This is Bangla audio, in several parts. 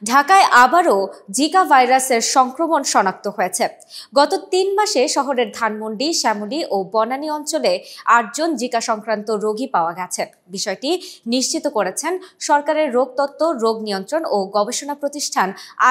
ঢাকায় আবারও জিকা ভাইরাসের সংক্রমণ শনাক্ত হয়েছে। গত ৩ মাসে শহরের ধানমন্ডি, শ্যামলী ও বনানী অঞ্চলে ৮ জন জিকা সংক্রান্ত রোগী পাওয়া গেছে। বিষয়টি নিশ্চিত করেছেন সরকারের রোগতত্ত্ব, রোগ নিয়ন্ত্রণ ও গবেষণা প্রতিষ্ঠান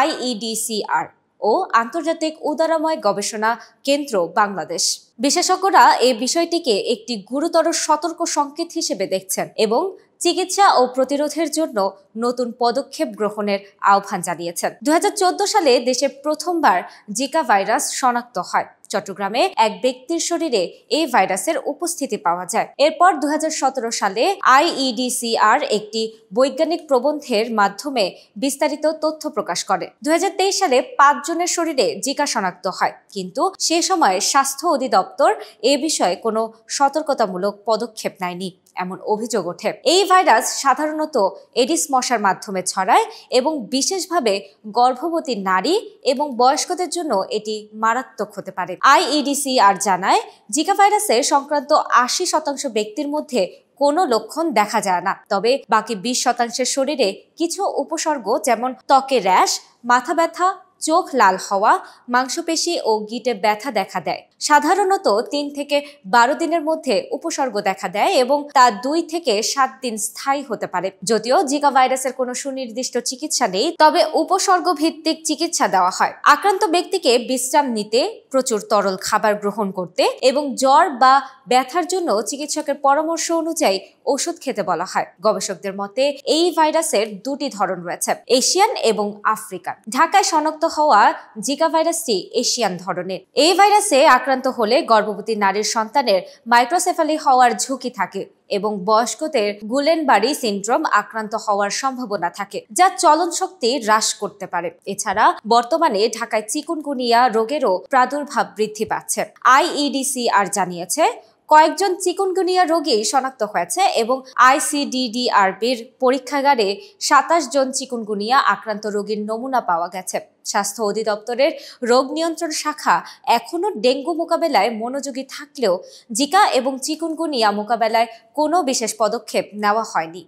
IEDCR ও আন্তর্জাতিক উদারময় গবেষণা কেন্দ্র বাংলাদেশ। বিশেষজ্ঞরা এই বিষয়টিকে একটি গুরুতর সতর্ক সংকেত হিসেবে দেখছেন এবং চিকিৎসা ও প্রতিরোধের জন্য নতুন পদক্ষেপ গ্রহণের আহ্বান জানিয়েছেন। 2014 সালে দেশে প্রথমবার জিকা ভাইরাস শনাক্ত হয়। চট্টগ্রামে এক ব্যক্তির শরীরে এই ভাইরাসের উপস্থিতি পাওয়া যায়। এরপর 2017 সালে IEDCR একটি বৈজ্ঞানিক প্রবন্ধের মাধ্যমে বিস্তারিত তথ্য প্রকাশ করে। 2023 সালে 5 জনের শরীরে জিকা শনাক্ত হয়, কিন্তু সে সময় স্বাস্থ্য অধিদপ্তর এ বিষয়ে কোনো সতর্কতামূলক পদক্ষেপ নেয়নি এমন অভিযোগ ওঠে। এই ভাইরাস সাধারণত এডিস মশার মাধ্যমে ছড়ায় এবং বিশেষভাবে গর্ভবতী নারী এবং বয়স্কদের জন্য এটি মারাত্মক হতে পারে। IEDCR জানায়, জিকা ভাইরাসে সংক্রান্ত 80% ব্যক্তির মধ্যে কোনো লক্ষণ দেখা যায় না, তবে বাকি 20% শরীরে কিছু উপসর্গ যেমন ত্বকে র্যাশ, মাথা ব্যথা, চোখ লাল হওয়া, মাংসপেশি ও গিটে ব্যথা দেখা দেয়। সাধারণত 3 থেকে 12 দিনের মধ্যে উপসর্গ দেখা দেয় এবং তা 2 থেকে 7 দিন স্থায়ী হতে পারে। যদিও জিকা ভাইরাসের কোনো সুনির্দিষ্ট চিকিৎসা নেই, তবে উপসর্গ ভিত্তিক চিকিৎসা দেওয়া হয়। আক্রান্ত ব্যক্তিকে বিশ্রাম নিতে, প্রচুর তরল খাবার গ্রহণ করতে এবং জ্বর বা ব্যথার জন্য চিকিৎসকের পরামর্শ অনুযায়ী ওষুধ খেতে বলা হয়। গবেষকদের মতে এই ভাইরাসের 2টি ধরন রয়েছে, এশিয়ান এবং আফ্রিকান। ঢাকায় শনাক্ত হওয়া জিকা ভাইরাসটি এশিয়ান ধরনের। এই ভাইরাসে আক্রান্ত হলে গর্ভবতী নারীর সন্তানের মাইক্রোসেফালি হওয়ার ঝুঁকি থাকে এবং বয়স্কদের গুলেনবারি সিনড্রোম আক্রান্ত হওয়ার সম্ভাবনা থাকে, যা চলন শক্তি হ্রাস করতে পারে। এছাড়া বর্তমানে ঢাকায় চিকুনগুনিয়া রোগেরও প্রাদুর্ভাব বৃদ্ধি পাচ্ছে। IEDCR জানিয়েছে, কয়েকজন চিকুনগুনিয়া রোগী শনাক্ত হয়েছে এবং ICDDRBর পরীক্ষাগারে 27 জন চিকুনগুনিয়া আক্রান্ত রোগীর নমুনা পাওয়া গেছে। স্বাস্থ্য অধিদপ্তরের রোগ নিয়ন্ত্রণ শাখা এখনও ডেঙ্গু মোকাবেলায় মনোযোগী থাকলেও জিকা এবং চিকুনগুনিয়া মোকাবেলায় কোনো বিশেষ পদক্ষেপ নেওয়া হয়নি।